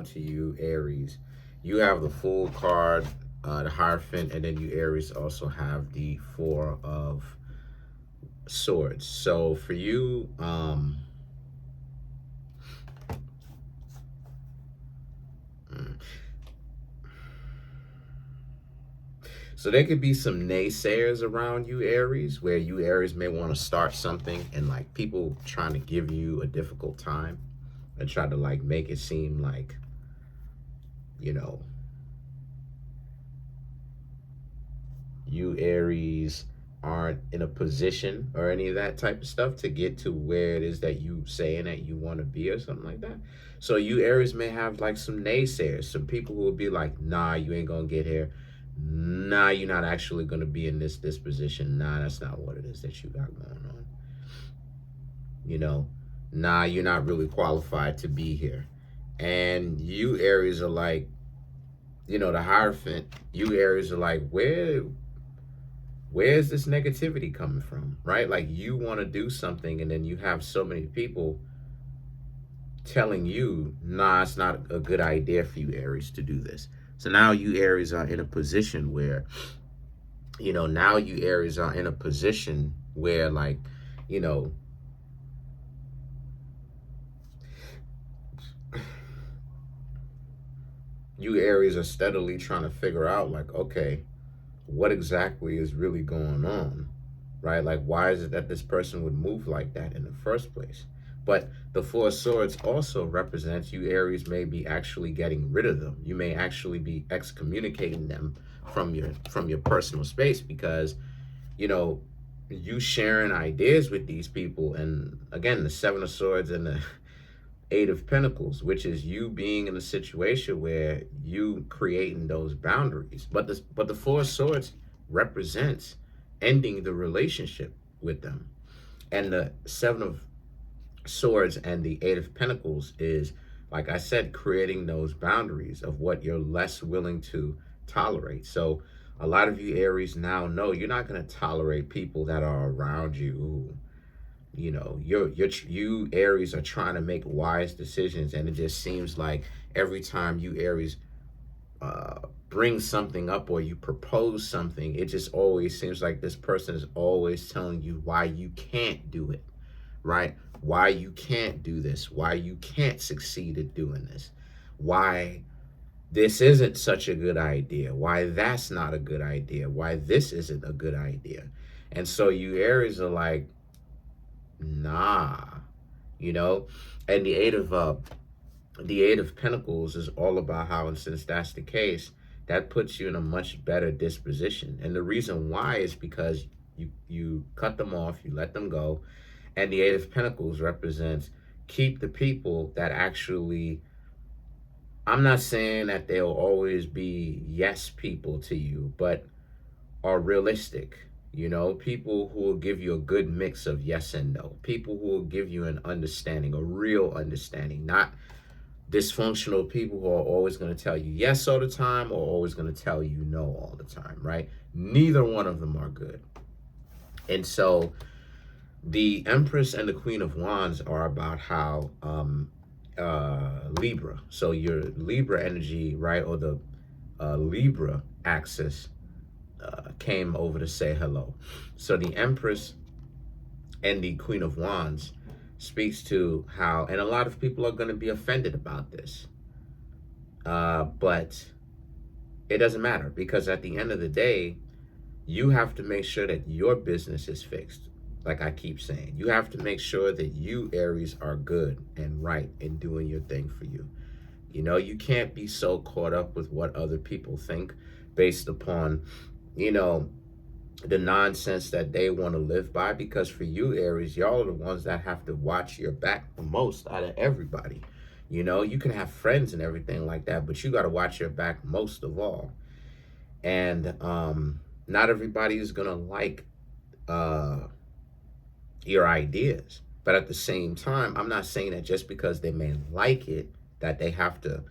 down to you, Aries, you have the Fool card, the Hierophant, and then you, Aries, also have the Four of Swords. So for you, so there could be some naysayers around you, Aries, where you, Aries, may want to start something and like people trying to give you a difficult time and try to like make it seem like, you know, you, Aries, aren't in a position or any of that type of stuff to get to where it is that you saying that you want to be or something like that. So you, Aries, may have like some naysayers, some people who will be like, nah, you ain't gonna get here. Nah, you're not actually gonna be in this position. Nah, that's not what it is that you got going on. You know, nah, you're not really qualified to be here. And you, Aries, are like, you know, the Hierophant, you, Aries, are like, where's this negativity coming from, right? Like you want to do something and then you have so many people telling you, nah, it's not a good idea for you, Aries, to do this. So now you, Aries, are in a position where, you know, now you, Aries, are in a position where, like, you know, you, Aries, are steadily trying to figure out, like, okay, what exactly is really going on, right? Like, why is it that this person would move like that in the first place? But the Four of Swords also represents you, Aries, may be actually getting rid of them. You may actually be excommunicating them from your personal space because, you know, you sharing ideas with these people. And again, the Seven of Swords and the Eight of Pentacles, which is you being in a situation where you creating those boundaries. But the Four of Swords represents ending the relationship with them. And the Seven of Swords and the Eight of Pentacles is, like I said, creating those boundaries of what you're less willing to tolerate. So a lot of you, Aries, now know you're not going to tolerate people that are around you who, you know, you, Aries, are trying to make wise decisions, and it just seems like every time you, Aries, bring something up or you propose something, it just always seems like this person is always telling you why you can't do it, right? Why you can't do this, why you can't succeed at doing this, why this isn't such a good idea, why that's not a good idea, why this isn't a good idea. And so you, Aries, are like, nah, you know. And the Eight of Pentacles is all about how, and since that's the case, that puts you in a much better disposition. And the reason why is because you cut them off, you let them go. And the Eight of Pentacles represents keep the people that actually, I'm not saying that they'll always be yes people to you, but are realistic. You know, people who will give you a good mix of yes and no. People who will give you an understanding, a real understanding, not dysfunctional people who are always going to tell you yes all the time or always going to tell you no all the time, right? Neither one of them are good. And so the Empress and the Queen of Wands are about how Libra. So your Libra energy, right, or the Libra axis came over to say hello. So the Empress and the Queen of Wands speaks to how, and a lot of people are going to be offended about this, but it doesn't matter, because at the end of the day, you have to make sure that your business is fixed. Like I keep saying, you have to make sure that you, Aries, are good and right in doing your thing for you. You know, you can't be so caught up with what other people think based upon, you know, the nonsense that they want to live by, because for you, Aries, y'all are the ones that have to watch your back the most out of everybody. You know, you can have friends and everything like that, but you got to watch your back most of all. And not everybody is going to like your ideas. But at the same time, I'm not saying that just because they may like it, that they have to,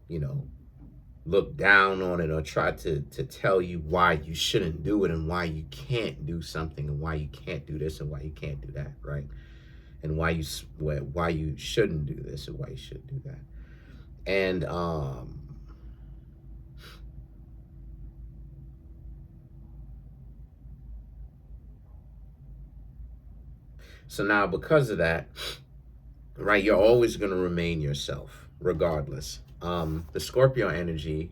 you know, look down on it or try to tell you why you shouldn't do it and why you can't do something and why you can't do this and why you can't do that, right? And why you shouldn't do this and why you shouldn't do that. And so now because of that, right, you're always going to remain yourself regardless. The Scorpio energy,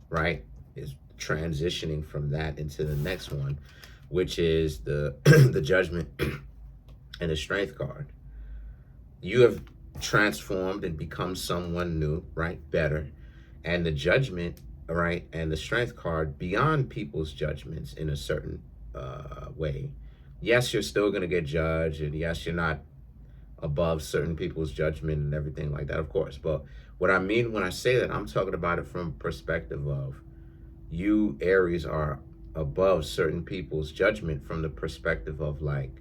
right, is transitioning from that into the next one, which is the the Judgment and the Strength card. You have transformed and become someone new, right? Better. And the Judgment, right, and the Strength card beyond people's judgments in a certain way. Yes, you're still going to get judged, and yes, you're not above certain people's judgment and everything like that, of course. But what I mean when I say that, I'm talking about it from perspective of you, Aries, are above certain people's judgment from the perspective of, like,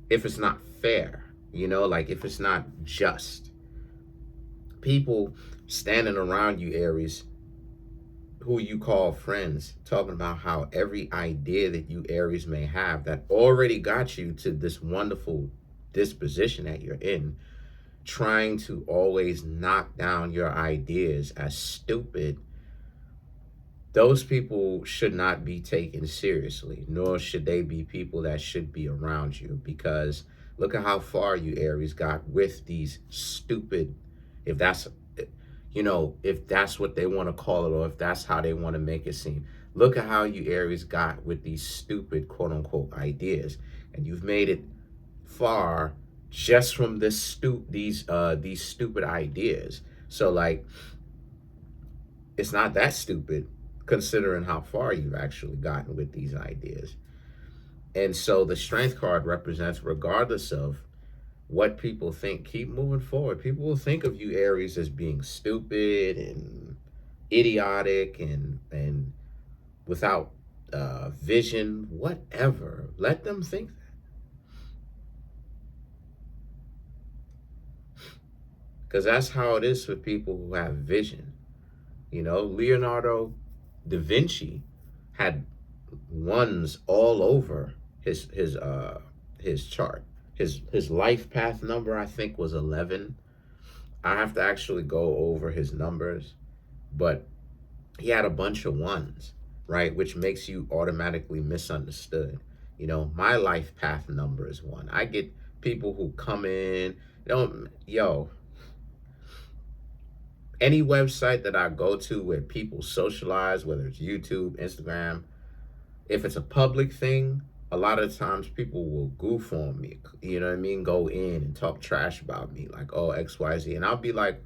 if it's not fair, like if it's not just. People standing around you, Aries, who you call friends, talking about how every idea that you, Aries, may have that already got you to this wonderful disposition that you're in, trying to always knock down your ideas as stupid. Those people should not be taken seriously, nor should they be people that should be around you, because look at how far you, Aries, got with these stupid, if that's, if that's what they want to call it, or if that's how they want to make it seem. Look at how you, Aries, got with these stupid, quote unquote, ideas, and you've made it far just from these stupid ideas. So, like, it's not that stupid considering how far you've actually gotten with these ideas. And so the Strength card represents, regardless of what people think, keep moving forward. People will think of you, Aries, as being stupid and idiotic and without vision, whatever. Let them think that. Because that's how it is for people who have vision. Leonardo da Vinci had ones all over his chart. His life path number, I think, was 11. I have to actually go over his numbers, but he had a bunch of ones, right? Which makes you automatically misunderstood. My life path number is 1. I get people who come in, any website that I go to where people socialize, whether it's YouTube, Instagram, if it's a public thing, a lot of times people will goof on me, you know what I mean? Go in and talk trash about me, like, oh, XYZ. And I'll be like,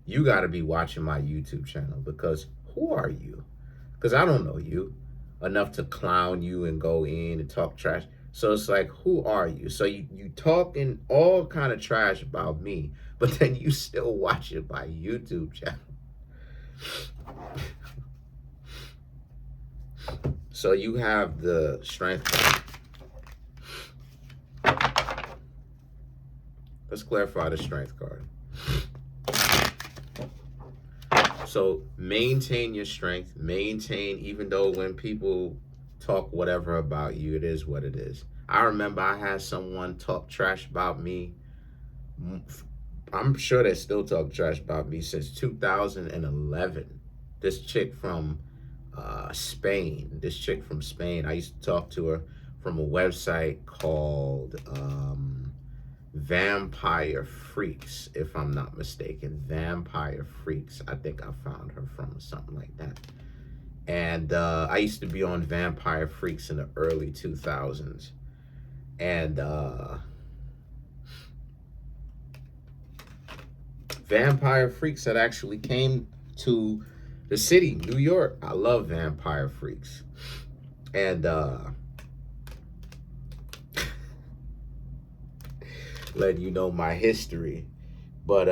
you got to be watching my YouTube channel, because who are you? Because I don't know you enough to clown you and go in and talk trash. So it's like, who are you? So you talking all kind of trash about me, but then you still watching my YouTube channel. So you have the Strength card. Let's clarify the Strength card. So maintain your strength. Maintain, even though when people talk whatever about you, it is what it is. I remember I had someone talk trash about me. I'm sure they still talk trash about me since 2011. This chick from Spain. I used to talk to her from a website called Vampire Freaks, if I'm not mistaken. Vampire Freaks. I think I found her from, something like that. And I used to be on Vampire Freaks in the early 2000s. And Vampire Freaks had actually came to the city, New York. I love Vampire Freaks. And letting you know my history. But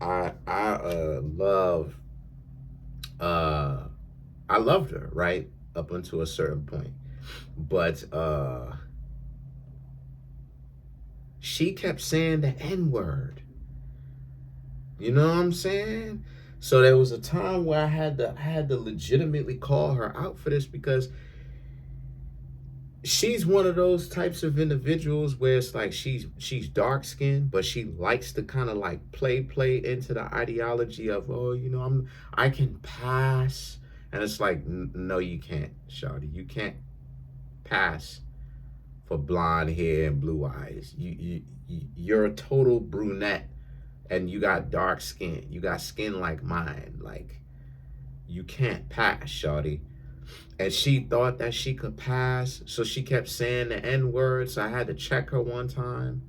I loved her, right? Up until a certain point. But she kept saying the N-word. You know what I'm saying? So there was a time where I had to legitimately call her out for this, because she's one of those types of individuals where it's like she's dark skinned, but she likes to kind of like play into the ideology of, oh, you know, I can pass. And it's like, no, you can't, shawty. You can't pass for blonde hair and blue eyes. You're a total brunette, and you got dark skin. You got skin like mine. Like, you can't pass, shawty. And she thought that she could pass, so she kept saying the N word. So I had to check her one time,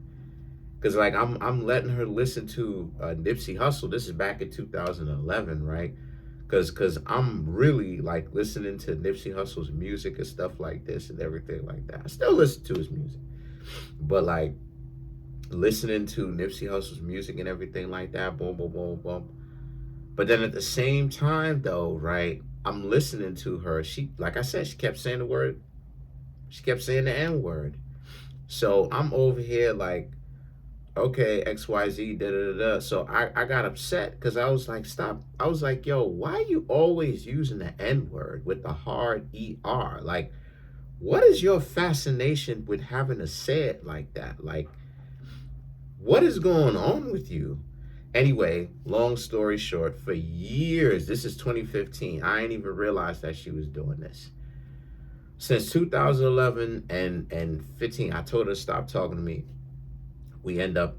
because like I'm letting her listen to Nipsey Hussle. This is back in 2011, right? Because I'm really like listening to Nipsey Hussle's music and stuff like this and everything like that. I still listen to his music, but like listening to Nipsey Hussle's music and everything like that, boom, boom, boom, boom. But then at the same time, though, right, I'm listening to her. She, like I said, she kept saying the word. She kept saying the N word. So I'm over here like, okay, XYZ, da da da da. So I got upset because I was like, stop. I was like, yo, why are you always using the N word with the hard ER? Like, what is your fascination with having to say it like that? Like, what is going on with you? Anyway, long story short, for years, this is 2015, I ain't even realized that she was doing this. Since 2011 and 15, I told her to stop talking to me. We end up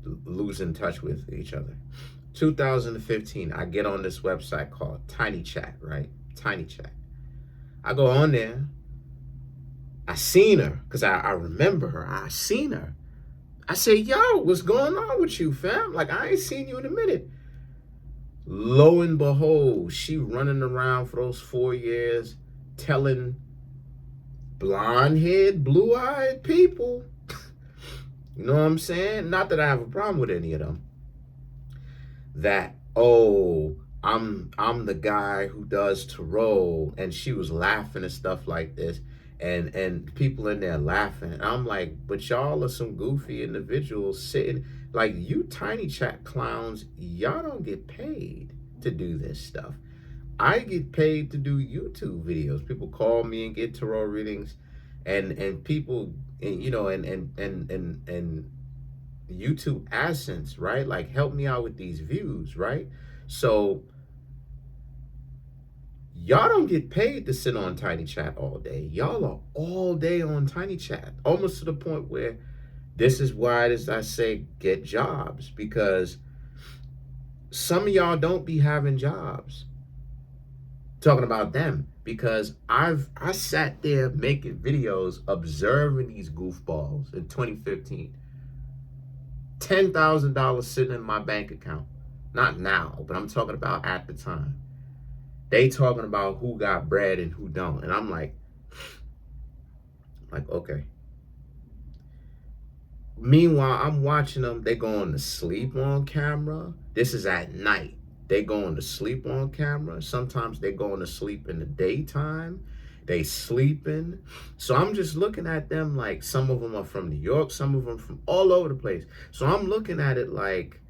losing touch with each other. 2015, I get on this website called Tiny Chat, right? Tiny Chat. I go on there. I seen her because I remember her. I seen her. I say, yo, what's going on with you, fam? Like, I ain't seen you in a minute. Lo and behold, she running around for those 4 years telling blonde-haired, blue-eyed people, you know what I'm saying? Not that I have a problem with any of them, that, oh, I'm the guy who does tarot, and she was laughing and stuff like this. And people in there laughing. And I'm like, but y'all are some goofy individuals sitting, like, you Tiny Chat clowns, y'all don't get paid to do this stuff. I get paid to do YouTube videos. People call me and get tarot readings, and people, and, you know, and YouTube AdSense, right? Like, help me out with these views, right? So y'all don't get paid to sit on Tiny Chat all day. Y'all are all day on Tiny Chat, almost to the point where this is why I say get jobs, because some of y'all don't be having jobs. Talking about them, because I sat there making videos observing these goofballs in 2015. $10,000 sitting in my bank account. Not now, but I'm talking about at the time. They talking about who got bread and who don't. And I'm like, okay. Meanwhile, I'm watching them. They going to sleep on camera. This is at night. They going to sleep on camera. Sometimes they going to sleep in the daytime. They sleeping. So I'm just looking at them like, some of them are from New York. Some of them from all over the place. So I'm looking at it like,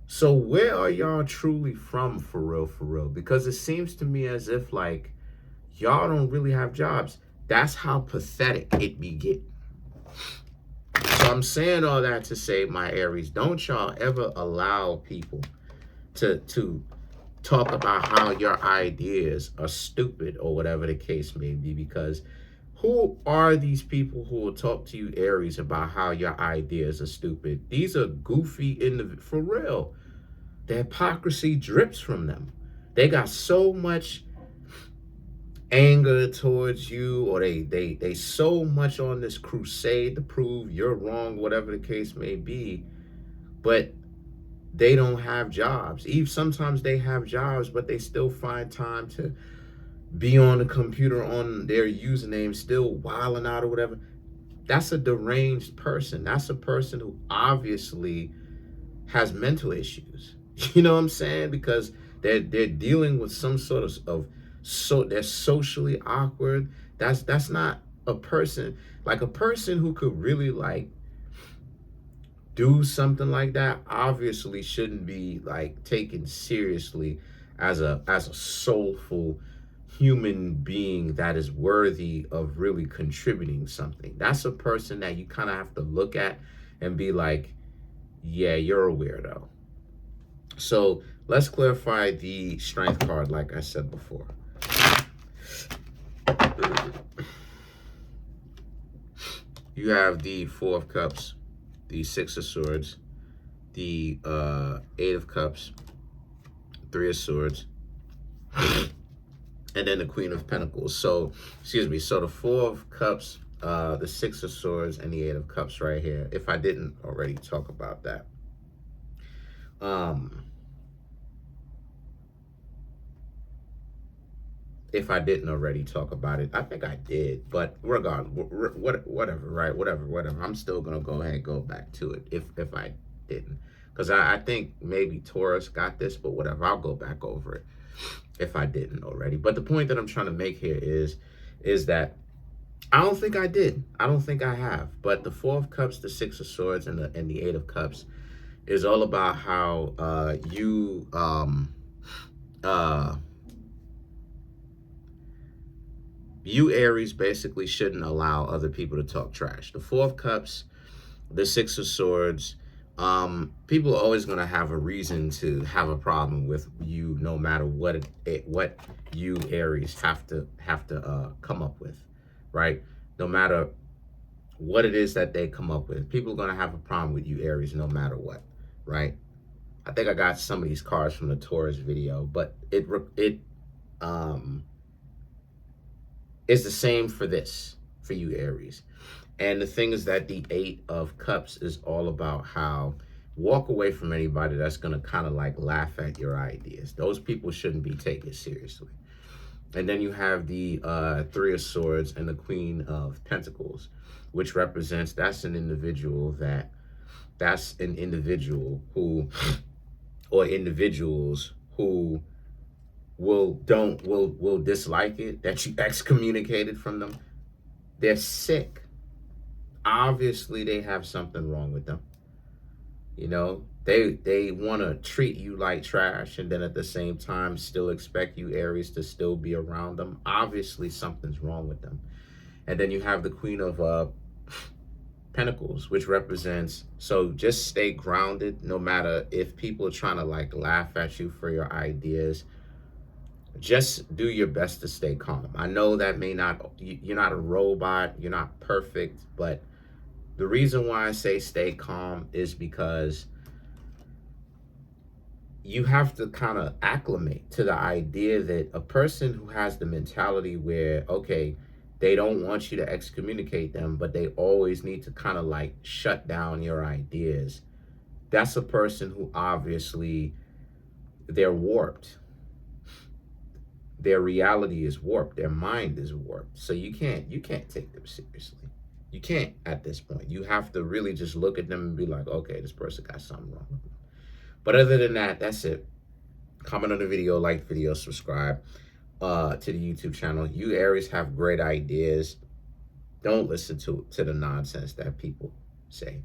so where are y'all truly from, for real, for real? Because it seems to me as if like y'all don't really have jobs. That's how pathetic it be getting. So I'm saying all that to say, my Aries, don't y'all ever allow people to talk about how your ideas are stupid or whatever the case may be, because who are these people who will talk to you, Aries, about how your ideas are stupid? These are goofy individuals, for real. The hypocrisy drips from them. They got so much anger towards you, or they so much on this crusade to prove you're wrong, whatever the case may be, but they don't have jobs. Even sometimes they have jobs, but they still find time to be on the computer on their username, still wilding out or whatever. That's a deranged person. That's a person who obviously has mental issues. You know what I'm saying? Because they're dealing with some sort of so they're socially awkward. That's not a person, like a person who could really like do something like that obviously shouldn't be like taken seriously as a soulful human being that is worthy of really contributing something. That's a person that you kind of have to look at and be like, yeah, you're a weirdo. So let's clarify the strength card, like I said before. You have the Four of Cups, the Six of Swords, the Eight of Cups, Three of Swords, and then the Queen of Pentacles. So, excuse me, so the Four of Cups, the Six of Swords, and the Eight of Cups right here, if I didn't already talk about that. If I didn't already talk about it, I think I did, but regardless, whatever, right? Whatever. I'm still gonna go ahead and go back to it if I didn't, because I think maybe Taurus got this, but whatever. I'll go back over it if I didn't already. But the point that I'm trying to make here is that I don't think I did. I don't think I have. But the Four of Cups, the Six of Swords, and the Eight of Cups is all about how you Aries basically shouldn't allow other people to talk trash. The Four of Cups, the Six of Swords, people are always going to have a reason to have a problem with you, no matter what you Aries have to come up with, right? No matter what it is that they come up with, people are going to have a problem with you Aries, no matter what, right? I think I got some of these cards from the Taurus video, but it's the same for you Aries. And the thing is that the Eight of Cups is all about how walk away from anybody that's going to kind of like laugh at your ideas. Those people shouldn't be taken seriously. And then you have the Three of Swords and the Queen of Pentacles, which represents that's an individual who, or individuals who will dislike it, that you excommunicated from them. They're sick. Obviously, they have something wrong with them. You know, they want to treat you like trash, and then at the same time still expect you Aries to still be around them. Obviously, something's wrong with them. And then you have the Queen of Pentacles, which represents, so just stay grounded, no matter if people are trying to like laugh at you for your ideas. Just do your best to stay calm. I know that you're not a robot, you're not perfect, but the reason why I say stay calm is because you have to kind of acclimate to the idea that a person who has the mentality where, okay, they don't want you to excommunicate them, but they always need to kind of like shut down your ideas. That's a person who obviously they're warped. Their reality is warped. Their mind is warped. So you can't take them seriously. You can't at this point. You have to really just look at them and be like, okay, this person got something wrong with them. But other than that, that's it. Comment on the video, like the video, subscribe to the YouTube channel. You Aries have great ideas. Don't listen to the nonsense that people say.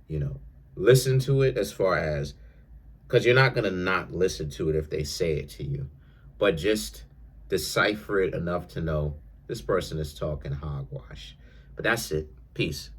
You know, listen to it as far as, because you're not going to not listen to it if they say it to you. But just decipher it enough to know this person is talking hogwash. But that's it. Peace.